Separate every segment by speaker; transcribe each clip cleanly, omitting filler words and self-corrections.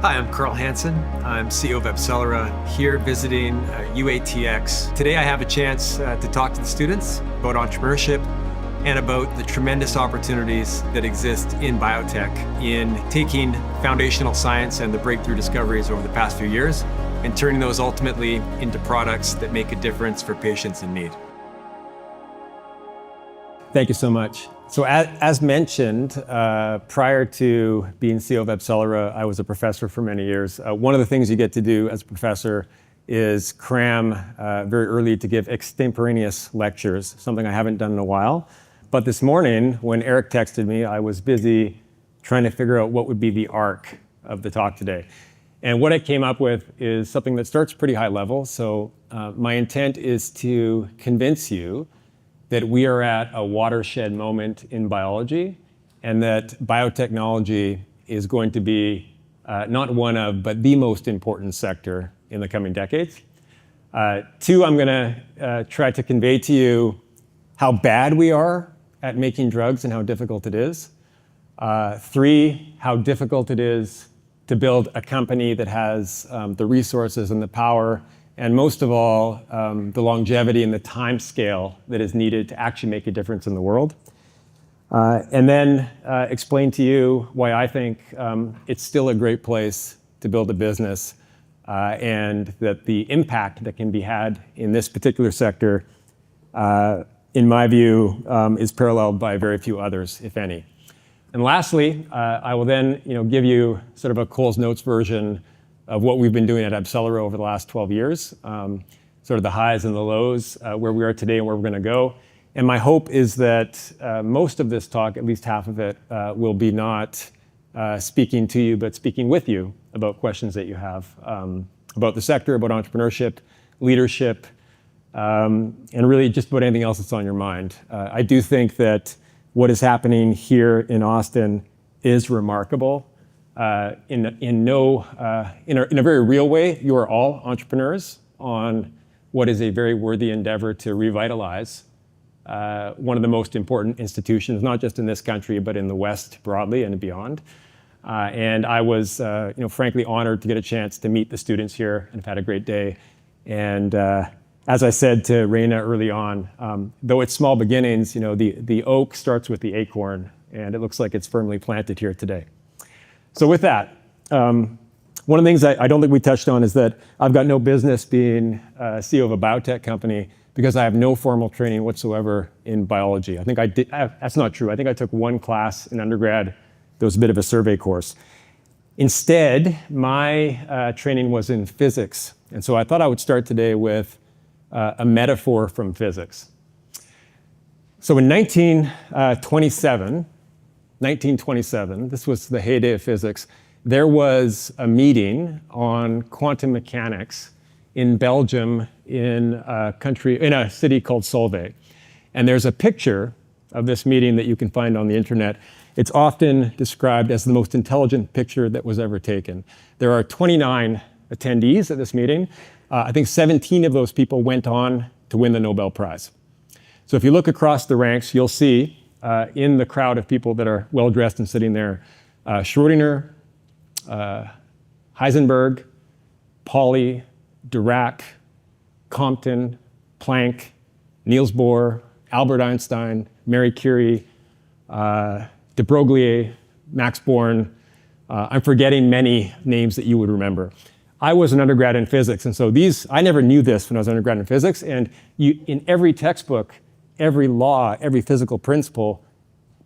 Speaker 1: Hi, I'm Carl Hansen. I'm CEO of AbCellera, here visiting UATX. Today I have a chance to talk to the students about entrepreneurship and about the tremendous opportunities that exist in biotech in taking foundational science and the breakthrough discoveries over the past few years and turning those ultimately into products that make a difference for patients in need. Thank you so much. So as mentioned, prior to being CEO of AbCellera, I was a professor for many years. One of the things you get to do as a professor is cram very early to give extemporaneous lectures, something I haven't done in a while. But this morning, when Eric texted me, I was busy trying to figure out what would be the arc of the talk today. And what I came up with is something that starts pretty high level. So my intent is to convince you that we are at a watershed moment in biology and that biotechnology is going to be not one of, but the most important sector in the coming decades. Two, I'm gonna try to convey to you how bad we are at making drugs and how difficult it is. Three, how difficult it is to build a company that has the resources and the power, and most of all, the longevity and the time scale that is needed to actually make a difference in the world. And then explain to you why I think it's still a great place to build a business and that the impact that can be had in this particular sector, in my view, is paralleled by very few others, if any. And lastly, I will then give you sort of a Cole's Notes version of what we've been doing at AbCellera over the last 12 years, sort of the highs and the lows, where we are today and where we're going to go. And my hope is that most of this talk, at least half of it, will be not speaking to you, but speaking with you about questions that you have about the sector, about entrepreneurship, leadership, and really just about anything else that's on your mind. I do think that what is happening here in Austin is remarkable. In a very real way, you are all entrepreneurs on what is a very worthy endeavor to revitalize one of the most important institutions, not just in this country, but in the West broadly and beyond. And I was, frankly honored to get a chance to meet the students here and have had a great day. And as I said to Raina early on, though it's small beginnings, the oak starts with the acorn, and it looks like it's firmly planted here today. So with that, one of the things I don't think we touched on is that I've got no business being CEO of a biotech company because I have no formal training whatsoever in biology. I think I did, that's not true. I think I took one class in undergrad that was a bit of a survey course. Instead, my training was in physics. And so I thought I would start today with a metaphor from physics. So in 1927, this was the heyday of physics, there was a meeting on quantum mechanics in Belgium in a city called Solvay. And there's a picture of this meeting that you can find on the internet. It's often described as the most intelligent picture that was ever taken. There are 29 attendees at this meeting. I think 17 of those people went on to win the Nobel Prize. So if you look across the ranks, you'll see in the crowd of people that are well-dressed and sitting there, Schrödinger, Heisenberg, Pauli, Dirac, Compton, Planck, Niels Bohr, Albert Einstein, Marie Curie, de Broglie, Max Born. I'm forgetting many names that you would remember. I was an undergrad in physics, and so I never knew this when I was an undergrad in physics, and in every textbook, every law, every physical principle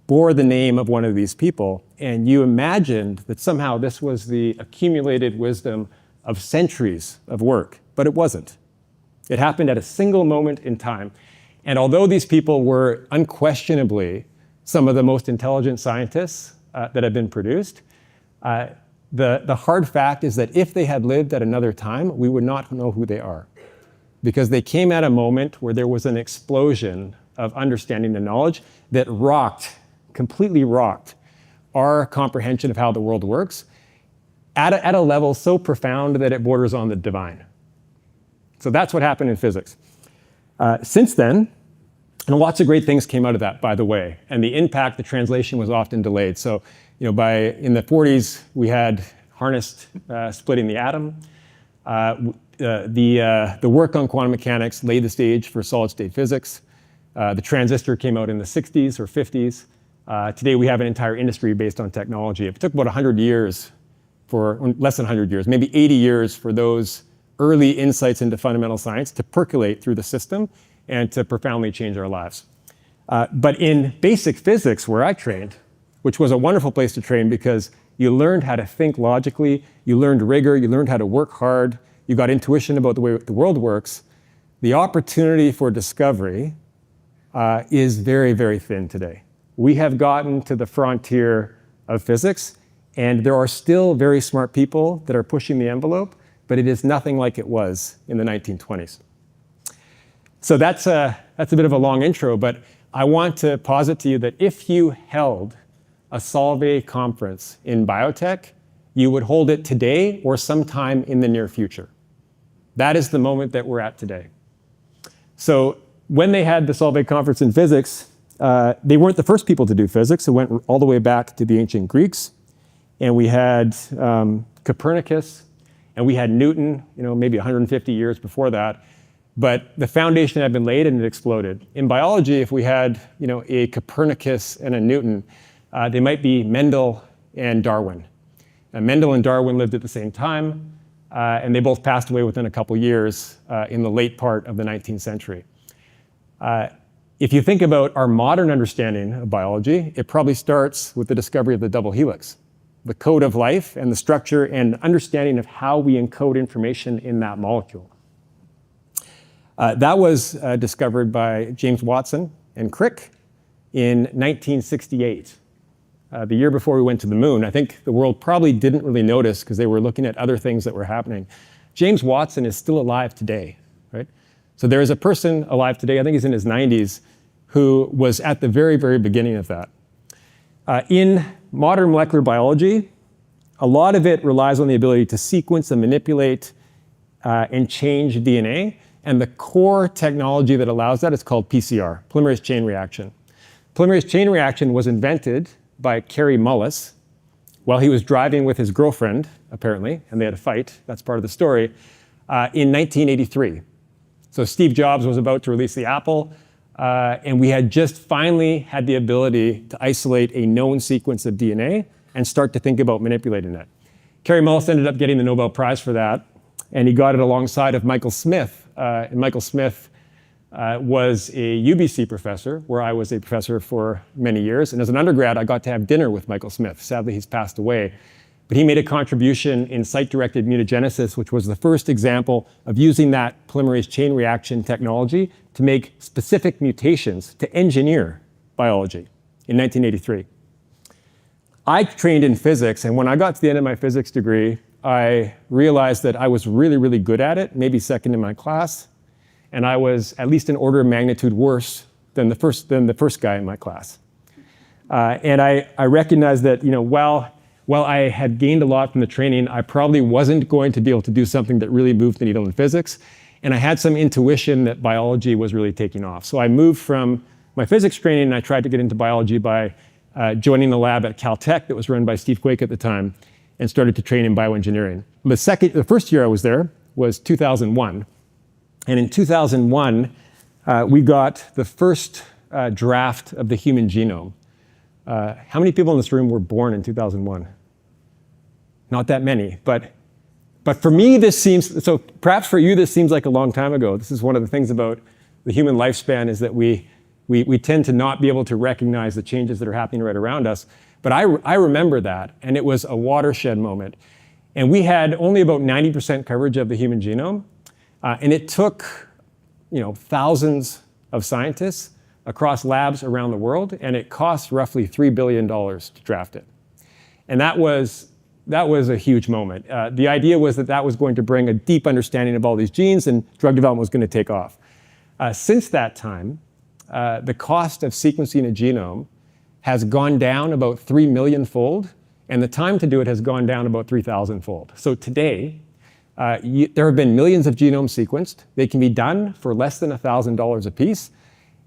Speaker 1: bore the name of one of these people, and you imagined that somehow this was the accumulated wisdom of centuries of work, but it wasn't. It happened at a single moment in time, and although these people were unquestionably some of the most intelligent scientists that have been produced, the hard fact is that if they had lived at another time, we would not know who they are. Because they came at a moment where there was an explosion of understanding and knowledge that completely rocked our comprehension of how the world works at a level so profound that it borders on the divine. So that's what happened in physics. Since then, and lots of great things came out of that, by the way, and the translation was often delayed. So, in the 40s, we had harnessed splitting the atom. The work on quantum mechanics laid the stage for solid-state physics. The transistor came out in the 60s or 50s. Today we have an entire industry based on technology. It took about 100 years, less than 100 years, maybe 80 years for those early insights into fundamental science to percolate through the system and to profoundly change our lives. But in basic physics, where I trained, which was a wonderful place to train because you learned how to think logically, you learned rigor, you learned how to work hard, you got intuition about the way the world works, the opportunity for discovery is very, very thin today. We have gotten to the frontier of physics, and there are still very smart people that are pushing the envelope, but it is nothing like it was in the 1920s. So that's a bit of a long intro, but I want to posit to you that if you held a Solvay conference in biotech, you would hold it today or sometime in the near future. That is the moment that we're at today. So when they had the Solvay conference in physics, they weren't the first people to do physics. It went all the way back to the ancient Greeks. And we had Copernicus, and we had Newton, maybe 150 years before that. But the foundation had been laid and it exploded. In biology, if we had a Copernicus and a Newton, they might be Mendel and Darwin. Mendel and Darwin lived at the same time, and they both passed away within a couple years in the late part of the 19th century. If you think about our modern understanding of biology, it probably starts with the discovery of the double helix, the code of life and the structure and understanding of how we encode information in that molecule. That was discovered by James Watson and Crick in 1968. The year before we went to the moon. I think the world probably didn't really notice because they were looking at other things that were happening. James Watson is still alive today, right? So there is a person alive today, I think he's in his 90s, who was at the very, very beginning of that. In modern molecular biology, a lot of it relies on the ability to sequence and manipulate and change DNA. And the core technology that allows that is called PCR, polymerase chain reaction. Polymerase chain reaction was invented by Kary Mullis while he was driving with his girlfriend, apparently, and they had a fight, that's part of the story, in 1983. So Steve Jobs was about to release the Apple, and we had just finally had the ability to isolate a known sequence of DNA and start to think about manipulating it. Kary Mullis ended up getting the Nobel Prize for that, and he got it alongside of Michael Smith. And Michael Smith was a UBC professor, where I was a professor for many years. And as an undergrad, I got to have dinner with Michael Smith. Sadly, he's passed away. But he made a contribution in site-directed mutagenesis, which was the first example of using that polymerase chain reaction technology to make specific mutations to engineer biology in 1983. I trained in physics, and when I got to the end of my physics degree, I realized that I was really, really good at it, maybe second in my class, and I was at least an order of magnitude worse than the first guy in my class. And I recognized that while I had gained a lot from the training, I probably wasn't going to be able to do something that really moved the needle in physics, and I had some intuition that biology was really taking off. So I moved from my physics training and I tried to get into biology by joining the lab at Caltech that was run by Steve Quake at the time, and started to train in bioengineering. The first year I was there was 2001. And in 2001, we got the first draft of the human genome. How many people in this room were born in 2001? Not that many, but for me this seems, so perhaps for you this seems like a long time ago. This is one of the things about the human lifespan, is that we tend to not be able to recognize the changes that are happening right around us. But I remember that, and it was a watershed moment. And we had only about 90% coverage of the human genome, and it took thousands of scientists across labs around the world, and it cost roughly $3 billion to draft it. And that was a huge moment. The idea was that was going to bring a deep understanding of all these genes, and drug development was going to take off. Since that time, the cost of sequencing a genome has gone down about 3 million-fold, and the time to do it has gone down about 3,000-fold. So today, there have been millions of genomes sequenced. They can be done for less than $1,000 a piece,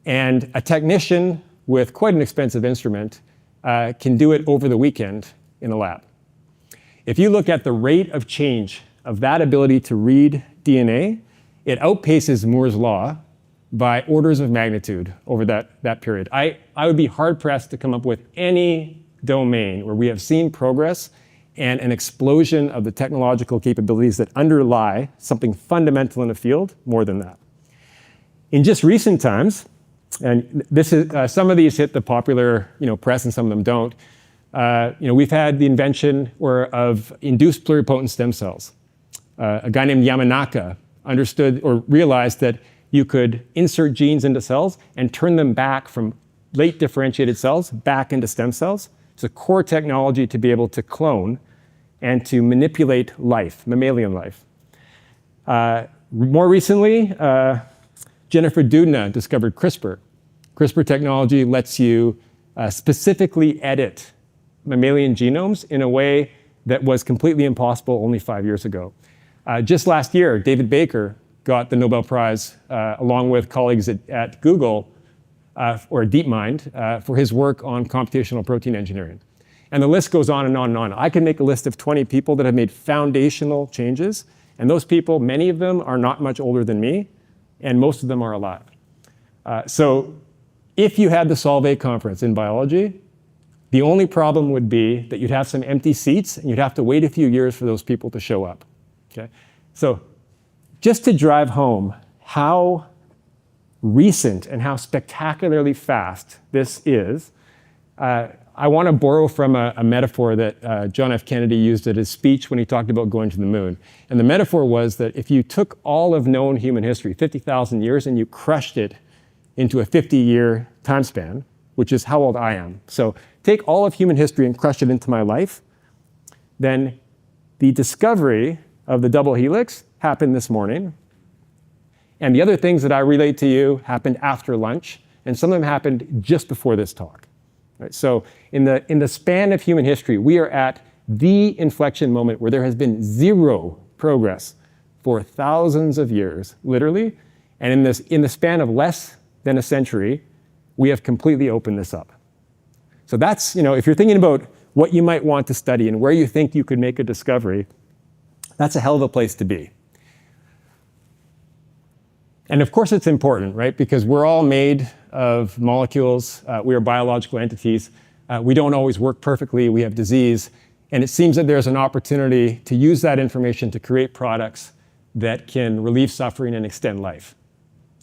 Speaker 1: and a technician with quite an expensive instrument can do it over the weekend in a lab. If you look at the rate of change of that ability to read DNA, it outpaces Moore's law by orders of magnitude over that period. I would be hard-pressed to come up with any domain where we have seen progress and an explosion of the technological capabilities that underlie something fundamental in a field more than that. In just recent times, and this is some of these hit the popular press and some of them don't. We've had the invention of induced pluripotent stem cells. A guy named Yamanaka understood or realized that you could insert genes into cells and turn them back from late differentiated cells back into stem cells. It's a core technology to be able to clone and to manipulate life, mammalian life. More recently, Jennifer Doudna discovered CRISPR. CRISPR technology lets you specifically edit mammalian genomes in a way that was completely impossible only 5 years ago. Just last year, David Baker got the Nobel Prize along with colleagues at Google or DeepMind for his work on computational protein engineering. And the list goes on and on and on. I can make a list of 20 people that have made foundational changes, and those people, many of them are not much older than me, and most of them are alive. So if you had the Solvay conference in biology, the only problem would be that you'd have some empty seats and you'd have to wait a few years for those people to show up. Okay? So just to drive home how recent and how spectacularly fast this is, I want to borrow from a metaphor that John F. Kennedy used at his speech when he talked about going to the moon. And the metaphor was that if you took all of known human history, 50,000 years, and you crushed it into a 50-year time span, which is how old I am. So take all of human history and crush it into my life, then the discovery of the double helix happened this morning. And the other things that I relate to you happened after lunch, and some of them happened just before this talk. Right? So in the span of human history, we are at the inflection moment where there has been zero progress for thousands of years, literally. And in the span of less than a century, we have completely opened this up. So that's, if you're thinking about what you might want to study and where you think you could make a discovery, that's a hell of a place to be. And of course it's important, right? Because we're all made of molecules. We are biological entities. We don't always work perfectly. We have disease. And it seems that there's an opportunity to use that information to create products that can relieve suffering and extend life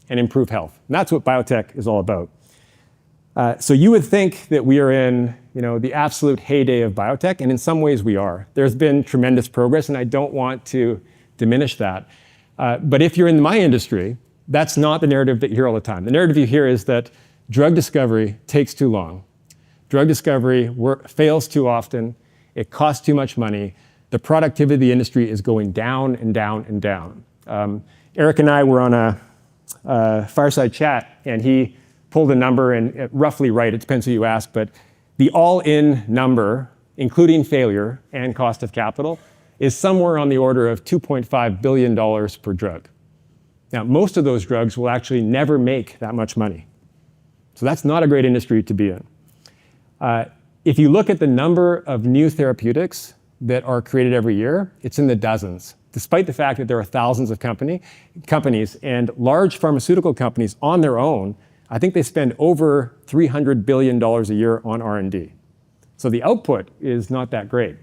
Speaker 1: and improve health. And that's what biotech is all about. So you would think that we are in the absolute heyday of biotech, and in some ways we are. There's been tremendous progress, and I don't want to diminish that. But if you're in my industry, that's not the narrative that you hear all the time. The narrative you hear is that drug discovery takes too long. Drug discovery fails too often. It costs too much money. The productivity of the industry is going down and down and down. Eric and I were on a fireside chat, and he pulled a number, and roughly right, it depends who you ask, but the all-in number, including failure and cost of capital, is somewhere on the order of $2.5 billion per drug. Now, most of those drugs will actually never make that much money. So that's not a great industry to be in. If you look at the number of new therapeutics that are created every year, it's in the dozens, despite the fact that there are thousands of companies and large pharmaceutical companies on their own. I think they spend over $300 billion a year on R&D. So the output is not that great.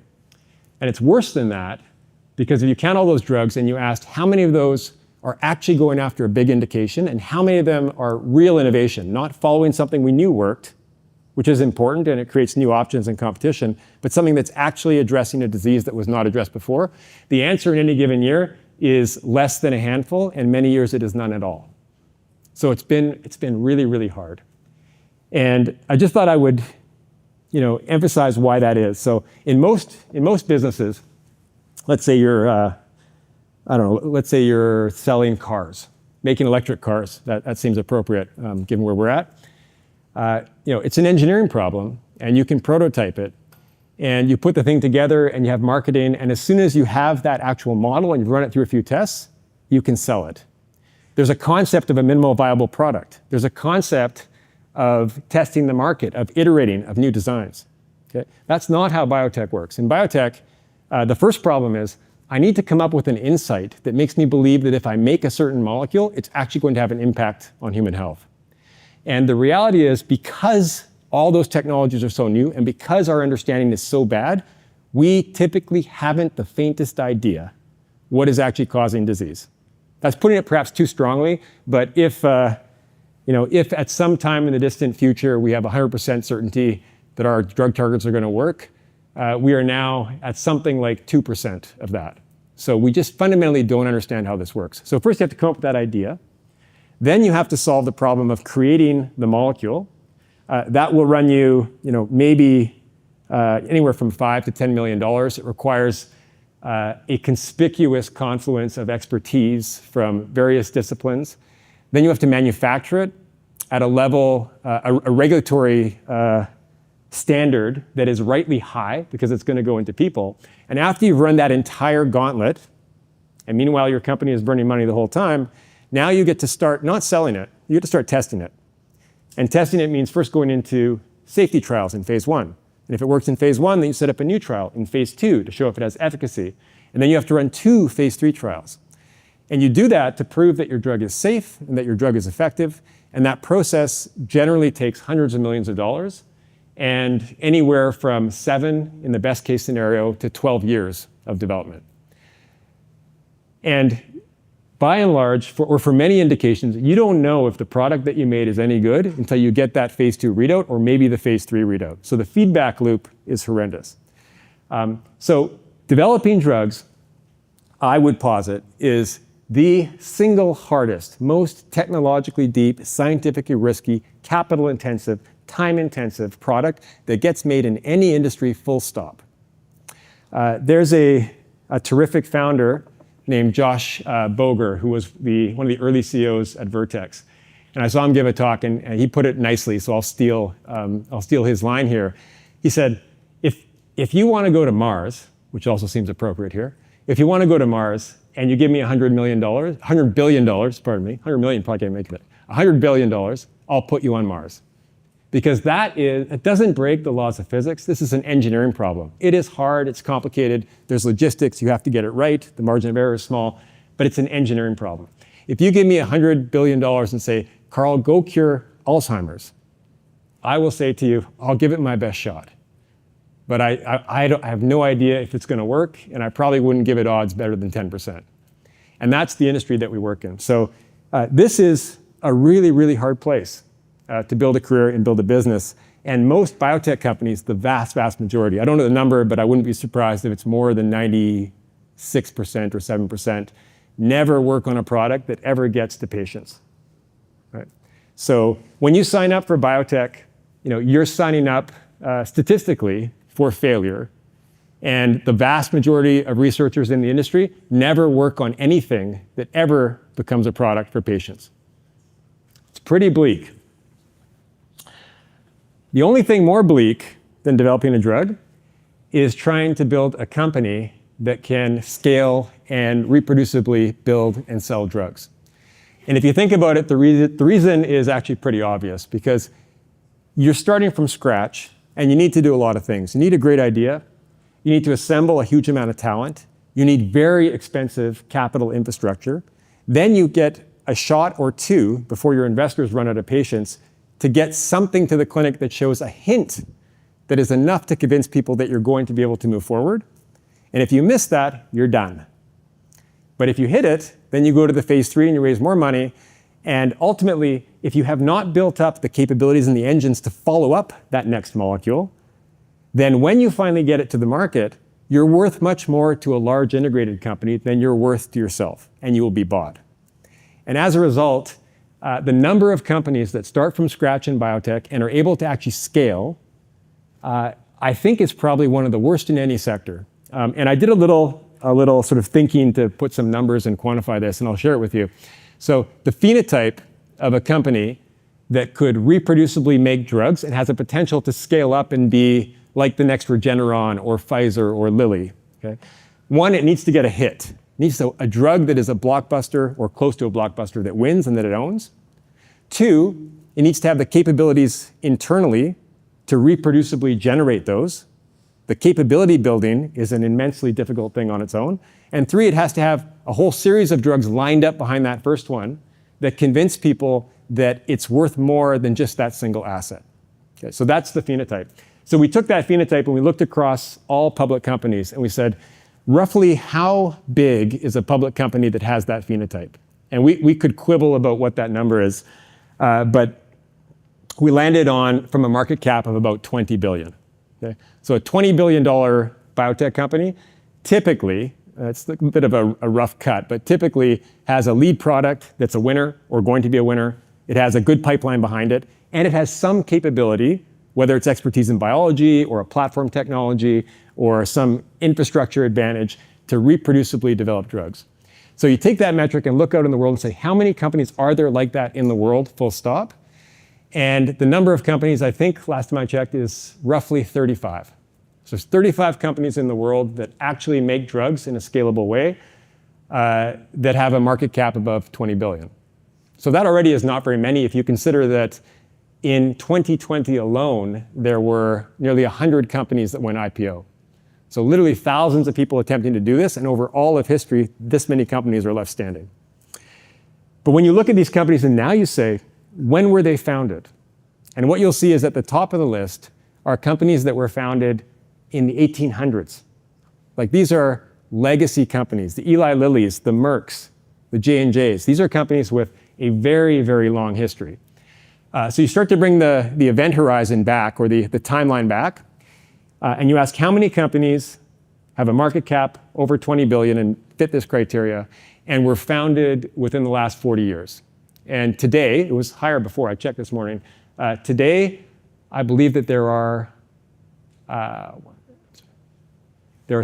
Speaker 1: And it's worse than that, because if you count all those drugs and you asked how many of those are actually going after a big indication and how many of them are real innovation, not following something we knew worked, which is important and it creates new options and competition, but something that's actually addressing a disease that was not addressed before, the answer in any given year is less than a handful, and many years it is none at all. So it's been really, really hard. And I just thought I would emphasize why that is. So in most businesses, let's say you're let's say you're selling cars, making electric cars. That seems appropriate given where we're at. It's an engineering problem, and you can prototype it, and you put the thing together, and you have marketing, and as soon as you have that actual model and you've run it through a few tests, you can sell it. There's a concept of a minimal viable product. There's a concept of testing the market, of iterating, of new designs. Okay? That's not how biotech works. In biotech, The first problem is I need to come up with an insight that makes me believe that if I make a certain molecule, it's actually going to have an impact on human health. And the reality is, because all those technologies are so new and because our understanding is so bad, we typically haven't the faintest idea what is actually causing disease. That's putting it perhaps too strongly, but if at some time in the distant future we have 100% certainty that our drug targets are going to work, we are now at something like 2% of that. So we just fundamentally don't understand how this works. So first you have to come up with that idea. Then you have to solve the problem of creating the molecule. That will run you, maybe anywhere from $5 to $10 million. It requires a conspicuous confluence of expertise from various disciplines. Then you have to manufacture it at a level, a regulatory standard that is rightly high because it's going to go into people. And after you've run that entire gauntlet, and meanwhile your company is burning money the whole time, now you get to start not selling it, you get to start testing it. And testing it means first going into safety trials in phase 1. And if it works in phase 1, then you set up a new trial in phase 2 to show if it has efficacy. And then you have to run 2 phase 3 trials. And you do that to prove that your drug is safe and that your drug is effective. And that process generally takes hundreds of millions of dollars and anywhere from 7, in the best case scenario, to 12 years of development. And by and large, for many indications, you don't know if the product that you made is any good until you get that phase 2 readout or maybe the phase 3 readout. So the feedback loop is horrendous. So developing drugs, I would posit, is the single hardest, most technologically deep, scientifically risky, capital-intensive, time-intensive product that gets made in any industry, full stop. There's a terrific founder named Josh Boger, who was one of the early CEOs at Vertex. And I saw him give a talk, and he put it nicely, so I'll steal his line here. He said, if you want to go to Mars, which also seems appropriate here, if you want to go to Mars and you give me $100 billion, pardon me, 100 million probably can't make it, $100 billion, I'll put you on Mars. Because it doesn't break the laws of physics. This is an engineering problem. It is hard, it's complicated, there's logistics, you have to get it right, the margin of error is small, but it's an engineering problem. If you give me $100 billion and say, Carl, go cure Alzheimer's, I will say to you, I'll give it my best shot. But I have no idea if it's going to work, and I probably wouldn't give it odds better than 10%. And that's the industry that we work in. So this is a really, really hard place to build a career and build a business. And most biotech companies, the vast, vast majority, I don't know the number, but I wouldn't be surprised if it's more than 96% or 7%, never work on a product that ever gets to patients. Right? So when you sign up for biotech, you're signing up statistically for failure. And the vast majority of researchers in the industry never work on anything that ever becomes a product for patients. It's pretty bleak. The only thing more bleak than developing a drug is trying to build a company that can scale and reproducibly build and sell drugs. And if you think about it, the reason is actually pretty obvious, because you're starting from scratch and you need to do a lot of things. You need a great idea. You need to assemble a huge amount of talent. You need very expensive capital infrastructure. Then you get a shot or two before your investors run out of patience to get something to the clinic that shows a hint that is enough to convince people that you're going to be able to move forward. And if you miss that, you're done. But if you hit it, then you go to the phase 3 and you raise more money. And ultimately, if you have not built up the capabilities and the engines to follow up that next molecule, then when you finally get it to the market, you're worth much more to a large integrated company than you're worth to yourself, and you will be bought. And as a result, the number of companies that start from scratch in biotech and are able to actually scale, I think is probably one of the worst in any sector. And I did a little sort of thinking to put some numbers and quantify this, and I'll share it with you. So the phenotype of a company that could reproducibly make drugs and has a potential to scale up and be like the next Regeneron or Pfizer or Lilly. Okay? One, it needs to get a hit. It needs a drug that is a blockbuster or close to a blockbuster that wins and that it owns. 2, it needs to have the capabilities internally to reproducibly generate those. The capability building is an immensely difficult thing on its own. And 3, it has to have a whole series of drugs lined up behind that first one that convince people that it's worth more than just that single asset. Okay, so that's the phenotype. So we took that phenotype and we looked across all public companies and we said, roughly how big is a public company that has that phenotype? And we could quibble about what that number is, but we landed on from a market cap of about 20 billion. Okay? So a $20 billion biotech company typically, it's a bit of a rough cut, but typically has a lead product that's a winner or going to be a winner. It has a good pipeline behind it, and it has some capability, whether it's expertise in biology or a platform technology or some infrastructure advantage to reproducibly develop drugs. So you take that metric and look out in the world and say, how many companies are there like that in the world, full stop? And the number of companies, I think, last time I checked, is roughly 35. So there's 35 companies in the world that actually make drugs in a scalable way that have a market cap above 20 billion. So that already is not very many if you consider that in 2020 alone, there were nearly 100 companies that went IPO. So literally thousands of people attempting to do this, and over all of history, this many companies are left standing. But when you look at these companies and now you say, when were they founded? And what you'll see is at the top of the list are companies that were founded in the 1800s. Like these are legacy companies, the Eli Lillys, the Mercks, the J&Js. These are companies with a very, very long history. So you start to bring the event horizon back, or the timeline back, and you ask how many companies have a market cap over 20 billion and fit this criteria, and were founded within the last 40 years. And today, it was higher before, I checked this morning, today I believe that there are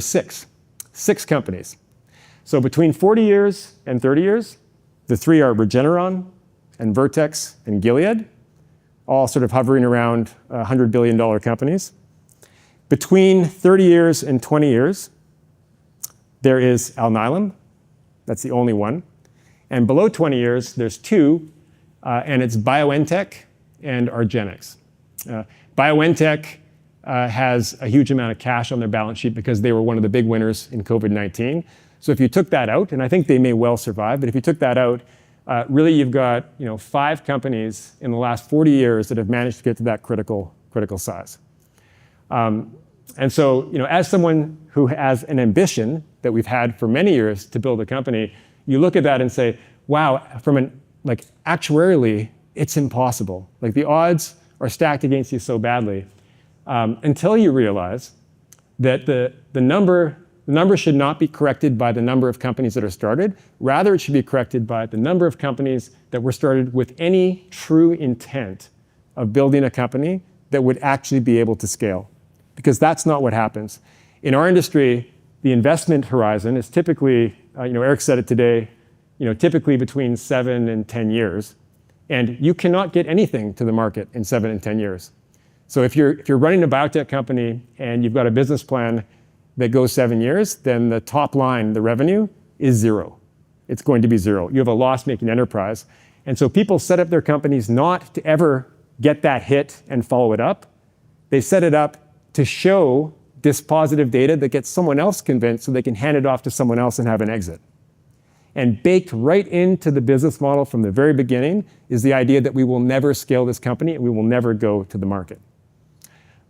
Speaker 1: six companies. So between 40 years and 30 years, the 3 are Regeneron and Vertex and Gilead, all sort of hovering around $100 billion companies. Between 30 years and 20 years, there is Alnylam. That's the only one. And below 20 years, there's 2, and it's BioNTech and argenx. BioNTech has a huge amount of cash on their balance sheet because they were one of the big winners in COVID-19. So if you took that out, and I think they may well survive, but if you took that out, really you've got 5 companies in the last 40 years that have managed to get to that critical size. And so, as someone who has an ambition that we've had for many years to build a company, you look at that and say, wow, actuarially, it's impossible. Like the odds are stacked against you so badly, until you realize that the number should not be corrected by the number of companies that are started. Rather, it should be corrected by the number of companies that were started with any true intent of building a company that would actually be able to scale. Because that's not what happens. In our industry, the investment horizon is typically, Eric said it today, typically between 7 and 10 years. And you cannot get anything to the market in 7 and 10 years. So if you're running a biotech company and you've got a business plan that goes 7 years, then the top line, the revenue, is 0. It's going to be 0. You have a loss-making enterprise. And so people set up their companies not to ever get that hit and follow it up. They set it up to show this positive data that gets someone else convinced so they can hand it off to someone else and have an exit. And baked right into the business model from the very beginning is the idea that we will never scale this company and we will never go to the market.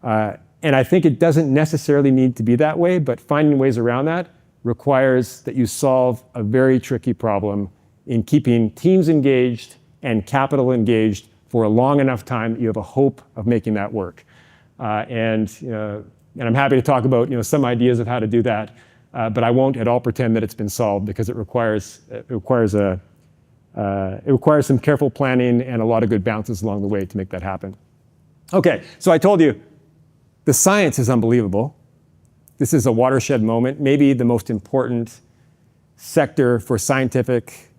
Speaker 1: And I think it doesn't necessarily need to be that way, but finding ways around that requires that you solve a very tricky problem in keeping teams engaged and capital engaged for a long enough time that you have a hope of making that work. And I'm happy to talk about some ideas of how to do that, but I won't at all pretend that it's been solved because it requires some careful planning and a lot of good bounces along the way to make that happen. Okay, so I told you the science is unbelievable. This is a watershed moment, maybe the most important sector for scientific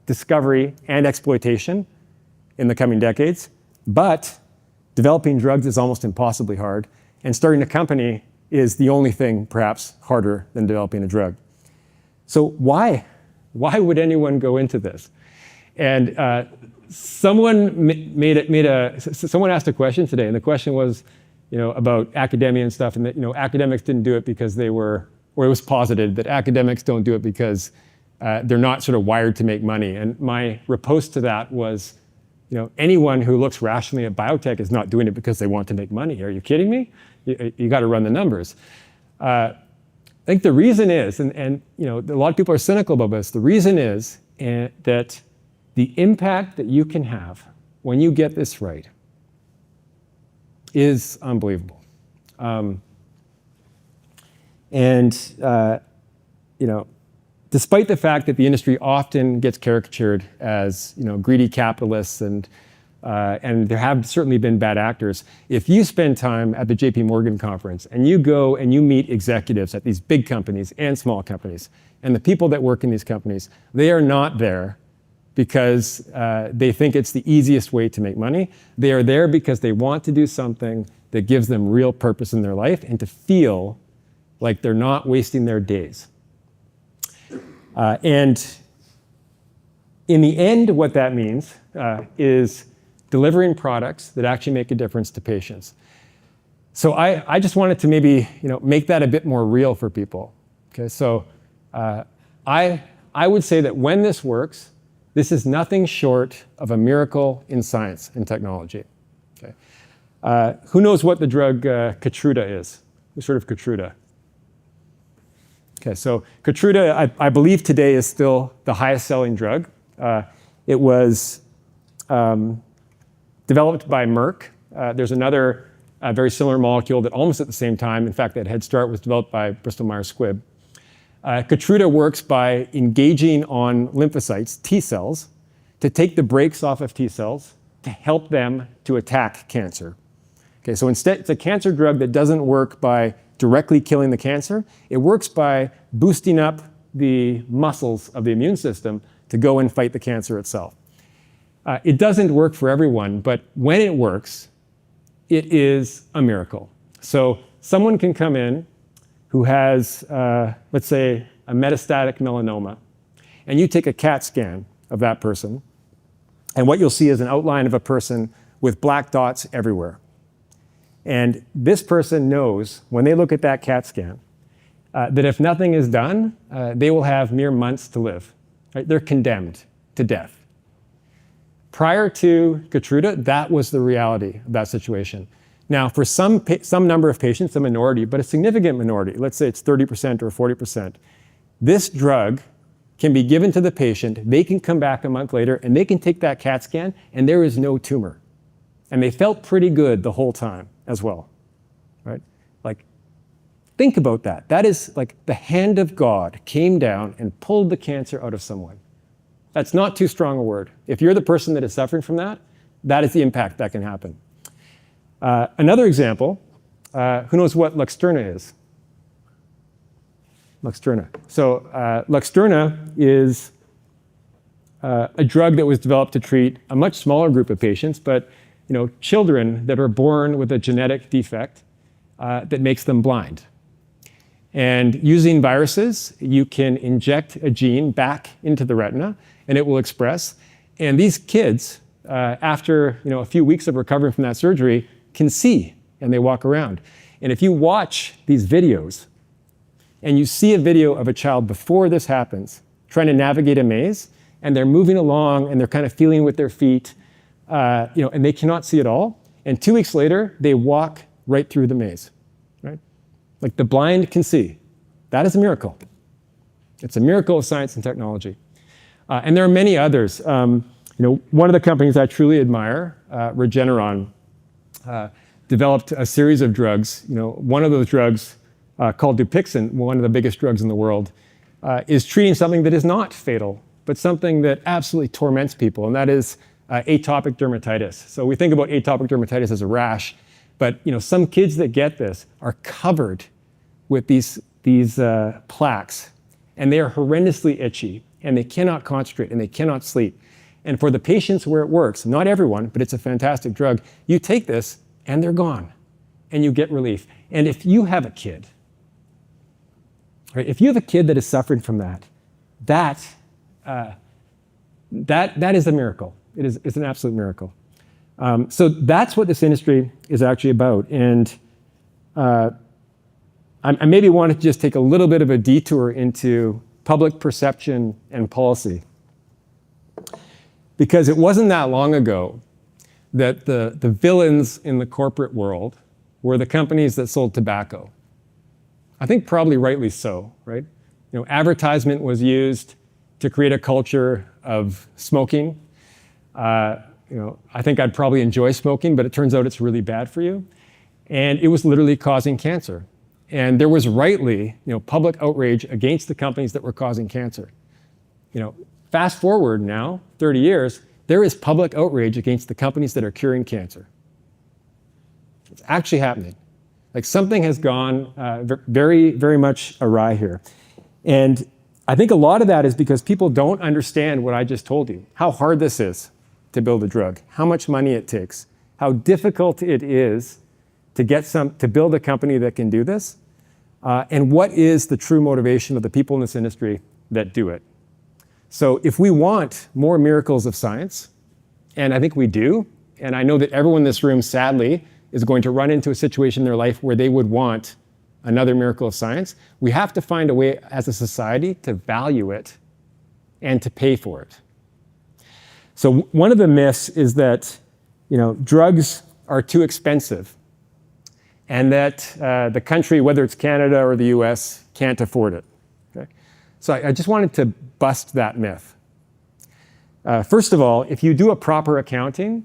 Speaker 1: discovery and exploitation in the coming decades, but developing drugs is almost impossibly hard, and starting a company is the only thing perhaps harder than developing a drug. So why would anyone go into this? And someone asked a question today, and the question was, about academia and stuff, and that academics didn't do it because they were, or it was posited that academics don't do it because they're not sort of wired to make money. And my riposte to that was, anyone who looks rationally at biotech is not doing it because they want to make money. Are you kidding me? You got to run the numbers. I think the reason is, and a lot of people are cynical about this, the reason is that the impact that you can have when you get this right is unbelievable. Despite the fact that the industry often gets caricatured as greedy capitalists and there have certainly been bad actors, if you spend time at the JP Morgan conference and you go and you meet executives at these big companies and small companies, and the people that work in these companies, they are not there because they think it's the easiest way to make money. They are there because they want to do something that gives them real purpose in their life and to feel like they're not wasting their days. And in the end, what that means is delivering products that actually make a difference to patients. So I just wanted to maybe make that a bit more real for people. Okay, so I would say that when this works, this is nothing short of a miracle in science and technology. Okay, who knows what the drug Keytruda is? Who's heard of Keytruda? Okay, so Keytruda, I believe today is still the highest selling drug. It was developed by Merck. There's another very similar molecule that almost at the same time, in fact, that head start was developed by Bristol Myers Squibb. Keytruda works by engaging on lymphocytes, T cells, to take the brakes off of T cells to help them to attack cancer. Okay, so instead, it's a cancer drug that doesn't work by directly killing the cancer. It works by boosting up the muscles of the immune system to go and fight the cancer itself. It doesn't work for everyone, but when it works, it is a miracle. So someone can come in who has, let's say, a metastatic melanoma, and you take a CAT scan of that person, and what you'll see is an outline of a person with black dots everywhere. And this person knows, when they look at that CAT scan, that if nothing is done, they will have mere months to live. Right? They're condemned to death. Prior to Keytruda, that was the reality of that situation. Now, for some number of patients, a minority, but a significant minority, let's say it's 30% or 40%, this drug can be given to the patient, they can come back a month later, and they can take that CAT scan, and there is no tumor. And they felt pretty good the whole time as well, right? Like, think about that. That is like the hand of God came down and pulled the cancer out of someone. That's not too strong a word. If you're the person that is suffering from that, that is the impact that can happen. Another example, who knows what Luxturna is? Luxturna. So Luxturna is a drug that was developed to treat a much smaller group of patients, but children that are born with a genetic defect that makes them blind. And using viruses, you can inject a gene back into the retina, and it will express. And these kids, after a few weeks of recovering from that surgery, can see, and they walk around. And if you watch these videos, and you see a video of a child before this happens, trying to navigate a maze, and they're moving along, and they're kind of feeling with their feet, and they cannot see at all. And 2 weeks later, they walk right through the maze, right? Like the blind can see. That is a miracle. It's a miracle of science and technology. And there are many others. One of the companies I truly admire, Regeneron, developed a series of drugs. One of those drugs called Dupixent, one of the biggest drugs in the world, is treating something that is not fatal, but something that absolutely torments people, and that is atopic dermatitis. So we think about atopic dermatitis as a rash, but some kids that get this are covered with these plaques, and they are horrendously itchy, and they cannot concentrate, and they cannot sleep. And for the patients where it works, not everyone, but it's a fantastic drug, you take this, and they're gone, and you get relief. And if you have a kid, right, if you have a kid that is suffering from that is a miracle. It's an absolute miracle. So that's what this industry is actually about. And I maybe want to just take a little bit of a detour into public perception and policy. Because it wasn't that long ago that the villains in the corporate world were the companies that sold tobacco. I think probably rightly so, right? Advertisement was used to create a culture of smoking. I think I'd probably enjoy smoking, but it turns out it's really bad for you. And it was literally causing cancer. And there was rightly, public outrage against the companies that were causing cancer. Fast forward now, 30 years, there is public outrage against the companies that are curing cancer. It's actually happening. Like something has gone very, very much awry here. And I think a lot of that is because people don't understand what I just told you, how hard this is to build a drug, how much money it takes, how difficult it is to build a company that can do this, and what is the true motivation of the people in this industry that do it. So if we want more miracles of science, and I think we do, and I know that everyone in this room, sadly, is going to run into a situation in their life where they would want another miracle of science, we have to find a way as a society to value it and to pay for it. So one of the myths is that, drugs are too expensive and that the country, whether it's Canada or the US, can't afford it. Okay? So I just wanted to bust that myth. First of all, if you do a proper accounting,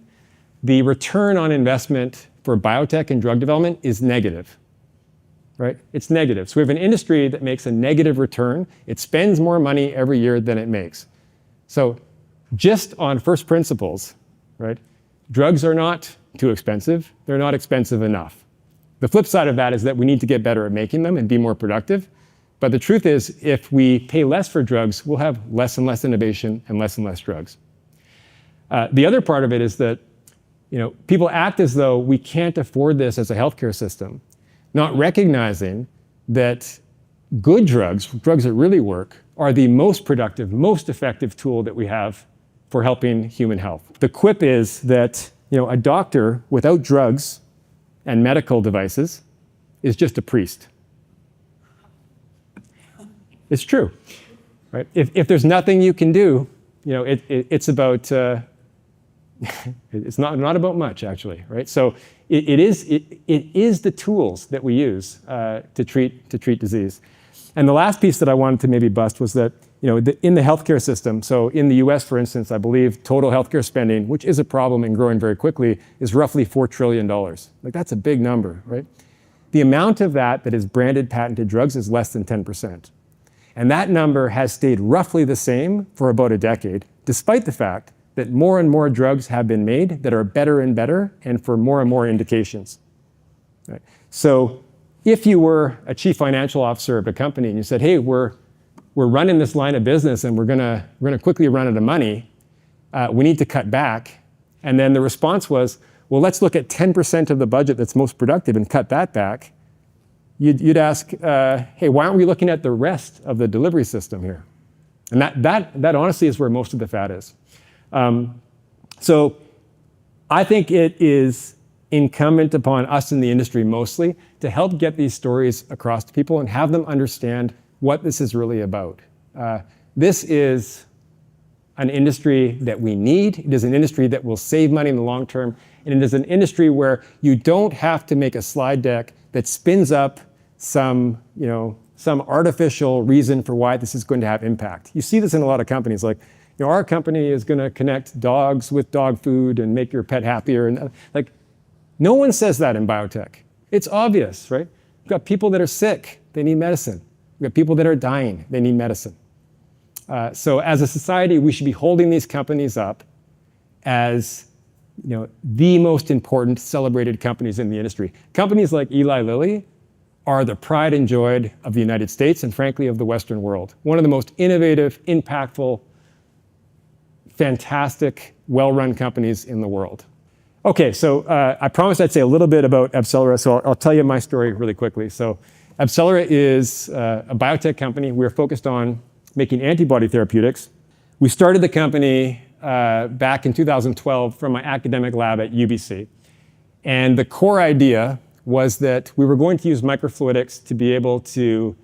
Speaker 1: the return on investment for biotech and drug development is negative, right? It's negative. So we have an industry that makes a negative return. It spends more money every year than it makes. So just on first principles, right? Drugs are not too expensive. They're not expensive enough. The flip side of that is that we need to get better at making them and be more productive. But the truth is, if we pay less for drugs, we'll have less and less innovation and less drugs. The other part of it is that people act as though we can't afford this as a healthcare system, not recognizing that good drugs that really work, are the most productive, most effective tool that we have for helping human health. The quip is that a doctor without drugs and medical devices is just a priest. It's true, right? If there's nothing you can do, it's about. It's not about much, actually, right? So it is the tools that we use to treat disease. And the last piece that I wanted to maybe bust was that in the healthcare system. So in the U.S., for instance, I believe total healthcare spending, which is a problem and growing very quickly, is roughly $4 trillion. Like that's a big number, right? The amount of that is branded patented drugs is less than 10%. And that number has stayed roughly the same for about a decade, despite the fact that more and more drugs have been made that are better and better and for more and more indications. Right? So if you were a chief financial officer of a company and you said, hey, we're running this line of business and we're gonna quickly run out of money, we need to cut back. And then the response was, well, let's look at 10% of the budget that's most productive and cut that back. You'd ask, hey, why aren't we looking at the rest of the delivery system here? And that honestly is where most of the fat is. So I think it is incumbent upon us in the industry mostly to help get these stories across to people and have them understand what this is really about. This is an industry that we need. It is an industry that will save money in the long term. And it is an industry where you don't have to make a slide deck that spins up some artificial reason for why this is going to have impact. You see this in a lot of companies, like, our company is going to connect dogs with dog food and make your pet happier. And no one says that in biotech. It's obvious, right? We've got people that are sick, they need medicine. We've got people that are dying, they need medicine. So as a society, we should be holding these companies up as the most important celebrated companies in the industry. Companies like Eli Lilly are the pride and joy of the United States and frankly of the Western world. One of the most innovative, impactful, fantastic, well-run companies in the world. Okay, so I promised I'd say a little bit about AbCellera, so I'll tell you my story really quickly. So AbCellera is a biotech company. We're focused on making antibody therapeutics. We started the company back in 2012 from my academic lab at UBC. And the core idea was that we were going to use microfluidics to be able to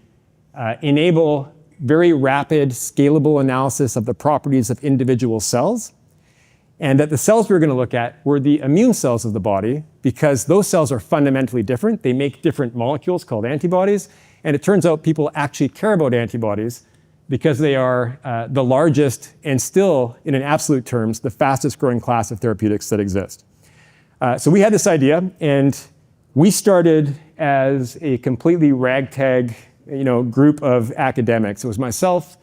Speaker 1: enable very rapid, scalable analysis of the properties of individual cells. And that the cells we were going to look at were the immune cells of the body, because those cells are fundamentally different. They make different molecules called antibodies. And it turns out people actually care about antibodies because they are the largest and still, in an absolute terms, the fastest growing class of therapeutics that exist. So we had this idea, and we started as a completely ragtag, group of academics. It was myself,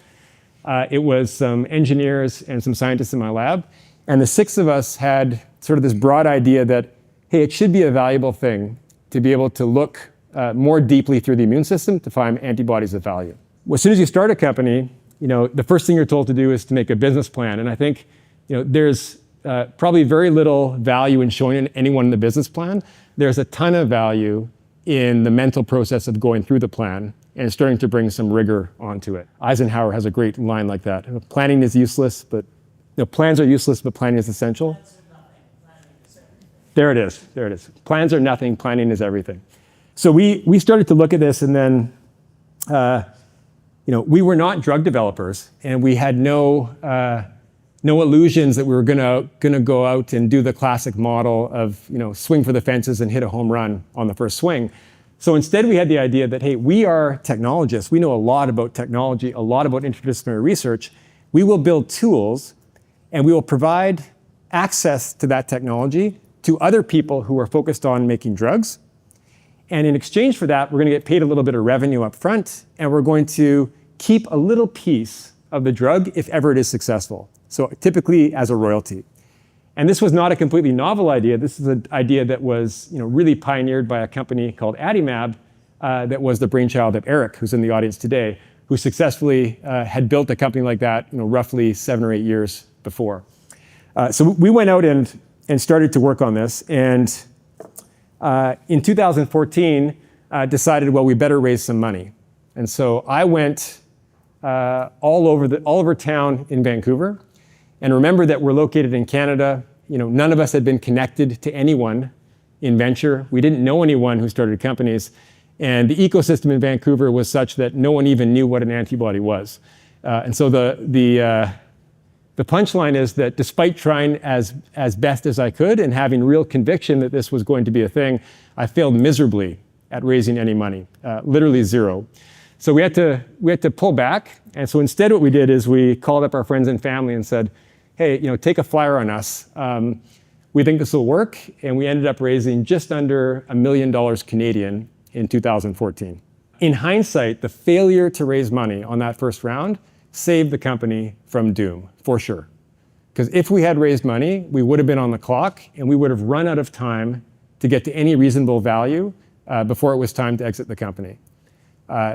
Speaker 1: it was some engineers and some scientists in my lab, and the six of us had sort of this broad idea that, hey, it should be a valuable thing to be able to look more deeply through the immune system to find antibodies of value. As soon as you start a company, the first thing you're told to do is to make a business plan, and I think there's probably very little value in showing anyone the business plan. There's a ton of value in the mental process of going through the plan and starting to bring some rigor onto it. Eisenhower has a great line like that. Planning is useless, but plans are useless, but planning is essential. There it is. There it is. Plans are nothing. Planning is everything. So we started to look at this, and then we were not drug developers, and we had no illusions that we were gonna go out and do the classic model of swing for the fences and hit a home run on the first swing. So instead, we had the idea that, hey, we are technologists. We know a lot about technology, a lot about interdisciplinary research. We will build tools, and we will provide access to that technology to other people who are focused on making drugs. And in exchange for that, we're going to get paid a little bit of revenue up front, and we're going to keep a little piece of the drug if ever it is successful. So typically as a royalty. And this was not a completely novel idea. This is an idea that was really pioneered by a company called Adimab that was the brainchild of Eric, who's in the audience today, who successfully had built a company like that roughly 7 or 8 years before. So we went out and started to work on this. And in 2014, decided, well, we better raise some money. And so I went all over town in Vancouver. And remember that we're located in Canada. None of us had been connected to anyone in venture. We didn't know anyone who started companies. And the ecosystem in Vancouver was such that no one even knew what an antibody was. And so the punchline is that despite trying as best as I could and having real conviction that this was going to be a thing, I failed miserably at raising any money, literally zero. So we had to pull back. And so instead what we did is we called up our friends and family and said, hey, take a flyer on us. We think this will work. And we ended up raising just under $1 million Canadian in 2014. In hindsight, the failure to raise money on that first round saved the company from doom, for sure. Because if we had raised money, we would have been on the clock and we would have run out of time to get to any reasonable value before it was time to exit the company.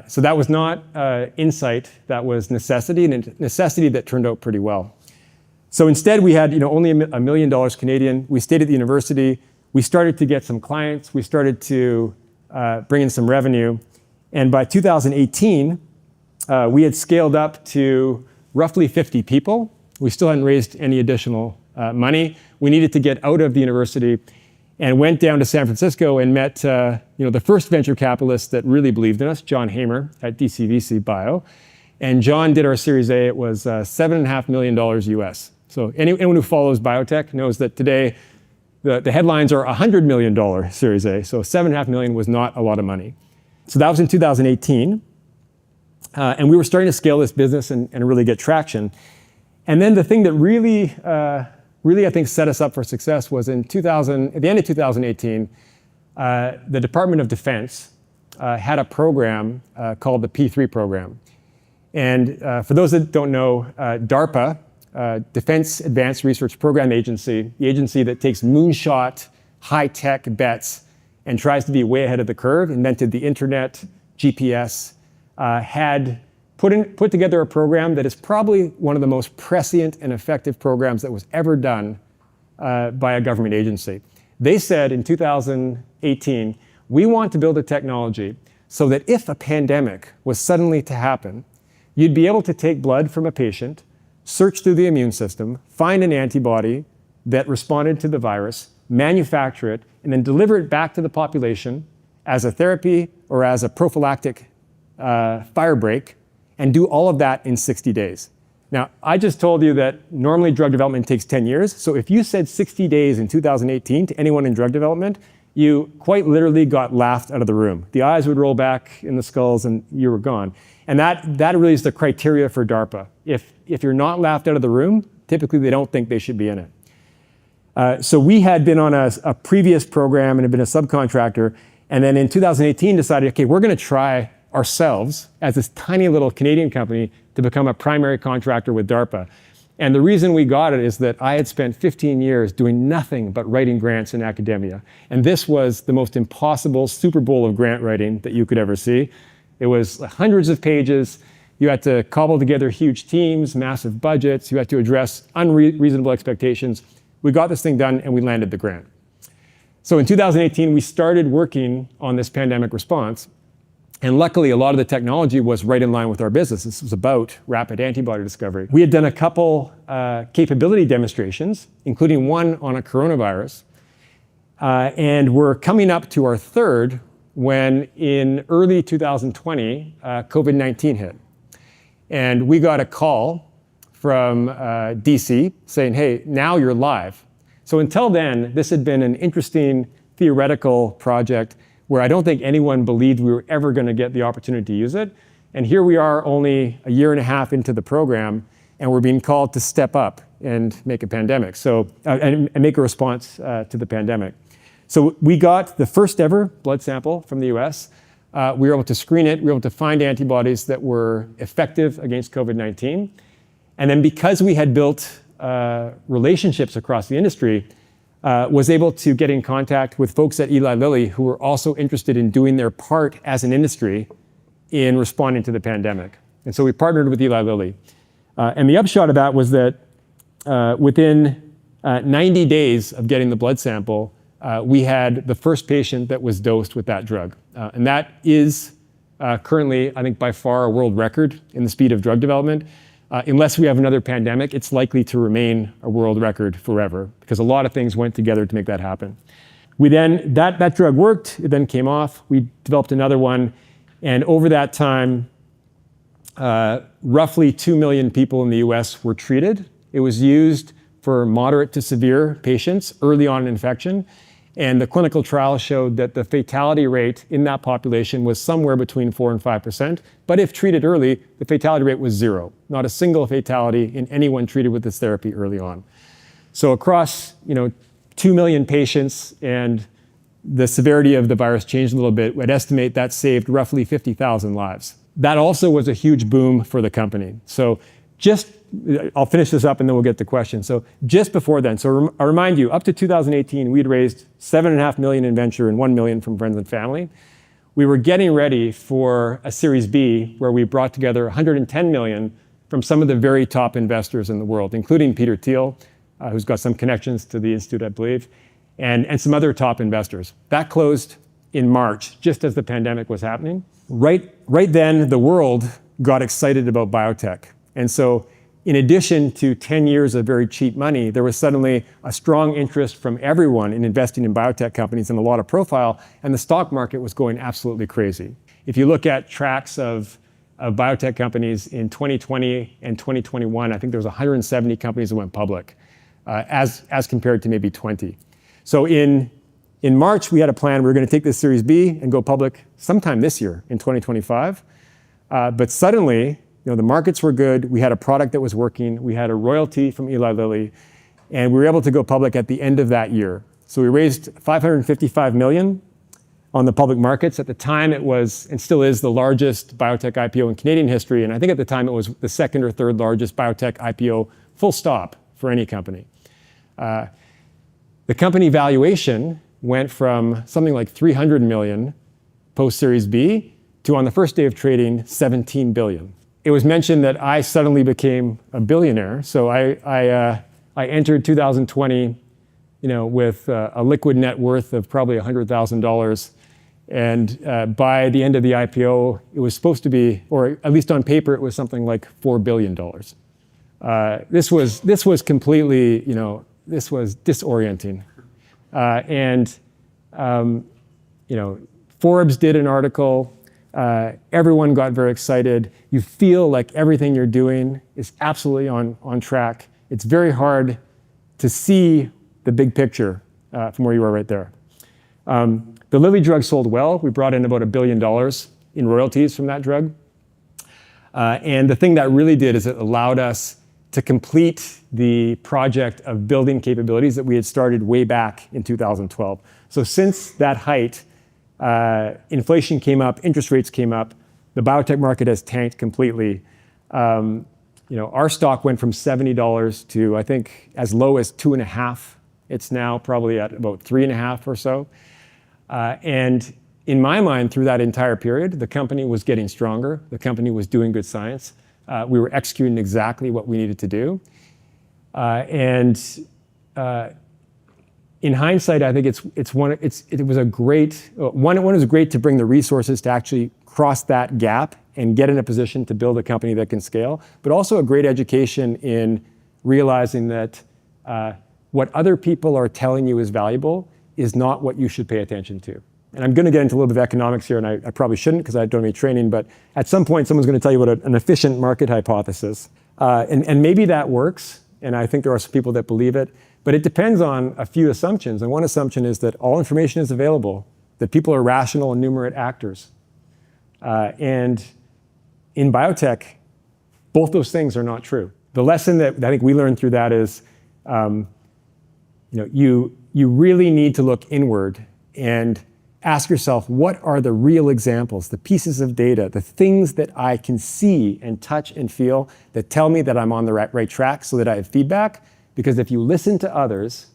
Speaker 1: So that was not insight, that was necessity, and a necessity that turned out pretty well. So instead we had only $1 million Canadian. We stayed at the university. We started to get some clients. We started to bring in some revenue. And by 2018, we had scaled up to roughly 50 people. We still hadn't raised any additional money. We needed to get out of the university and went down to San Francisco and met the first venture capitalist that really believed in us, John Hamer at DCVC Bio. And John did our Series A. It was $7.5 million US. So anyone who follows biotech knows that today the headlines are $100 million Series A. So $7.5 million was not a lot of money. So that was in 2018. And we were starting to scale this business and really get traction. And then the thing that really, I think set us up for success was at the end of 2018, the Department of Defense had a program called the P3 program. And for those that don't know, DARPA, Defense Advanced Research Program Agency, the agency that takes moonshot, high-tech bets and tries to be way ahead of the curve, invented the internet, GPS, had put together a program that is probably one of the most prescient and effective programs that was ever done by a government agency. They said in 2018, we want to build a technology so that if a pandemic was suddenly to happen, you'd be able to take blood from a patient, search through the immune system, find an antibody that responded to the virus, manufacture it, and then deliver it back to the population as a therapy or as a prophylactic fire break, and do all of that in 60 days. Now, I just told you that normally drug development takes 10 years. So if you said 60 days in 2018 to anyone in drug development, you quite literally got laughed out of the room. The eyes would roll back in the skulls and you were gone. And that really is the criteria for DARPA. If you're not laughed out of the room, typically they don't think they should be in it. So we had been on a previous program and had been a subcontractor. And then in 2018 decided, okay, we're going to try ourselves as this tiny little Canadian company to become a primary contractor with DARPA. And the reason we got it is that I had spent 15 years doing nothing but writing grants in academia. And this was the most impossible Super Bowl of grant writing that you could ever see. It was hundreds of pages. You had to cobble together huge teams, massive budgets. You had to address unreasonable expectations. We got this thing done and we landed the grant. So in 2018, we started working on this pandemic response. And luckily, a lot of the technology was right in line with our business. This was about rapid antibody discovery. We had done a couple capability demonstrations, including one on a coronavirus. And we're coming up to our third when in early 2020, COVID-19 hit. And we got a call from DC saying, hey, now you're live. So until then, this had been an interesting theoretical project where I don't think anyone believed we were ever going to get the opportunity to use it. And here we are only a year and a half into the program, and we're being called to step up and make a pandemic. And make a response to the pandemic. So we got the first ever blood sample from the US. We were able to screen it. We were able to find antibodies that were effective against COVID-19. And then because we had built relationships across the industry, was able to get in contact with folks at Eli Lilly who were also interested in doing their part as an industry in responding to the pandemic. And so we partnered with Eli Lilly. And the upshot of that was that within 90 days of getting the blood sample, we had the first patient that was dosed with that drug. And that is currently, I think, by far a world record in the speed of drug development. Unless we have another pandemic, it's likely to remain a world record forever because a lot of things went together to make that happen. We then, that drug worked, it then came off, we developed another one, and over that time, roughly 2 million people in the US were treated. It was used for moderate to severe patients early on in infection, and the clinical trial showed that the fatality rate in that population was somewhere between 4 and 5%. But if treated early, the fatality rate was 0. Not a single fatality in anyone treated with this therapy early on. So across 2 million patients, and the severity of the virus changed a little bit, we'd estimate that saved roughly 50,000 lives. That also was a huge boom for the company. So I'll finish this up and then we'll get to questions. So just before then, so I'll remind you, up to 2018, we'd raised $7.5 million in venture and $1 million from friends and family. We were getting ready for a Series B where we brought together $110 million from some of the very top investors in the world, including Peter Thiel, who's got some connections to the Institute, I believe, and some other top investors. That closed in March, just as the pandemic was happening. Right then, the world got excited about biotech. And so in addition to 10 years of very cheap money, there was suddenly a strong interest from everyone in investing in biotech companies and a lot of profile, and the stock market was going absolutely crazy. If you look at tracks of biotech companies in 2020 and 2021, I think there was 170 companies that went public, as compared to maybe 20. So in March, we had a plan. We were going to take this Series B and go public sometime this year in 2025. But suddenly, the markets were good. We had a product that was working. We had a royalty from Eli Lilly, and we were able to go public at the end of that year. So we raised $555 million on the public markets. At the time, it was, and still is, the largest biotech IPO in Canadian history. And I think at the time, it was the second or third largest biotech IPO, full stop, for any company. The company valuation went from something like $300 million post-Series B to, on the first day of trading, $17 billion. It was mentioned that I suddenly became a billionaire. So I entered 2020, with a liquid net worth of probably $100,000. And by the end of the IPO, it was supposed to be, or at least on paper, it was something like $4 billion. This was completely, this was disorienting. Forbes did an article. Everyone got very excited. You feel like everything you're doing is absolutely on track. It's very hard to see the big picture from where you are right there. The Lilly drug sold well. We brought in about $1 billion in royalties from that drug. And the thing that really did is it allowed us to complete the project of building capabilities that we had started way back in 2012. So since that height, inflation came up, interest rates came up, the biotech market has tanked completely. Our stock went from $70 to, I think, as low as 2.5. It's now probably at about 3.5 or so. And in my mind, through that entire period, the company was getting stronger. The company was doing good science. We were executing exactly what we needed to do. In hindsight, I think it was a great, it was great to bring the resources to actually cross that gap and get in a position to build a company that can scale, but also a great education in realizing that what other people are telling you is valuable is not what you should pay attention to. And I'm going to get into a little bit of economics here, and I probably shouldn't because I don't have any training, but at some point someone's going to tell you about an efficient market hypothesis. And maybe that works, and I think there are some people that believe it, but it depends on a few assumptions. And one assumption is that all information is available, that people are rational and numerate actors. And in biotech, both those things are not true. The lesson that I think we learned through that is you really need to look inward and ask yourself, what are the real examples, the pieces of data, the things that I can see and touch and feel that tell me that I'm on the right track so that I have feedback? Because if you listen to others,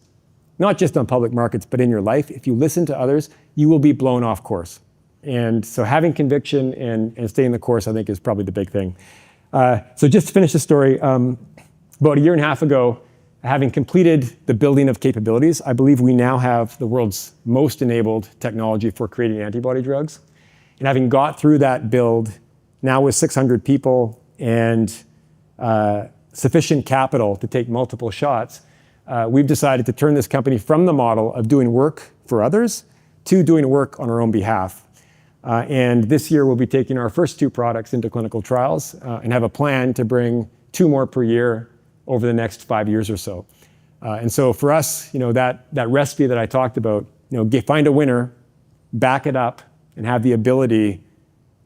Speaker 1: not just on public markets, but in your life, if you listen to others, you will be blown off course. And so having conviction and staying the course, I think, is probably the big thing. So just to finish the story, about 1.5 years ago, having completed the building of capabilities, I believe we now have the world's most enabled technology for creating antibody drugs. And having got through that build, now with 600 people and sufficient capital to take multiple shots, we've decided to turn this company from the model of doing work for others to doing work on our own behalf. And this year we'll be taking our first 2 products into clinical trials and have a plan to bring 2 more per year over the next 5 years or so. And so for us, that recipe that I talked about, find a winner, back it up, and have the ability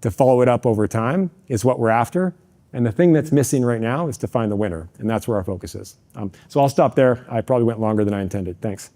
Speaker 1: to follow it up over time is what we're after. And the thing that's missing right now is to find the winner, and that's where our focus is. So I'll stop there. I probably went longer than I intended. Thanks.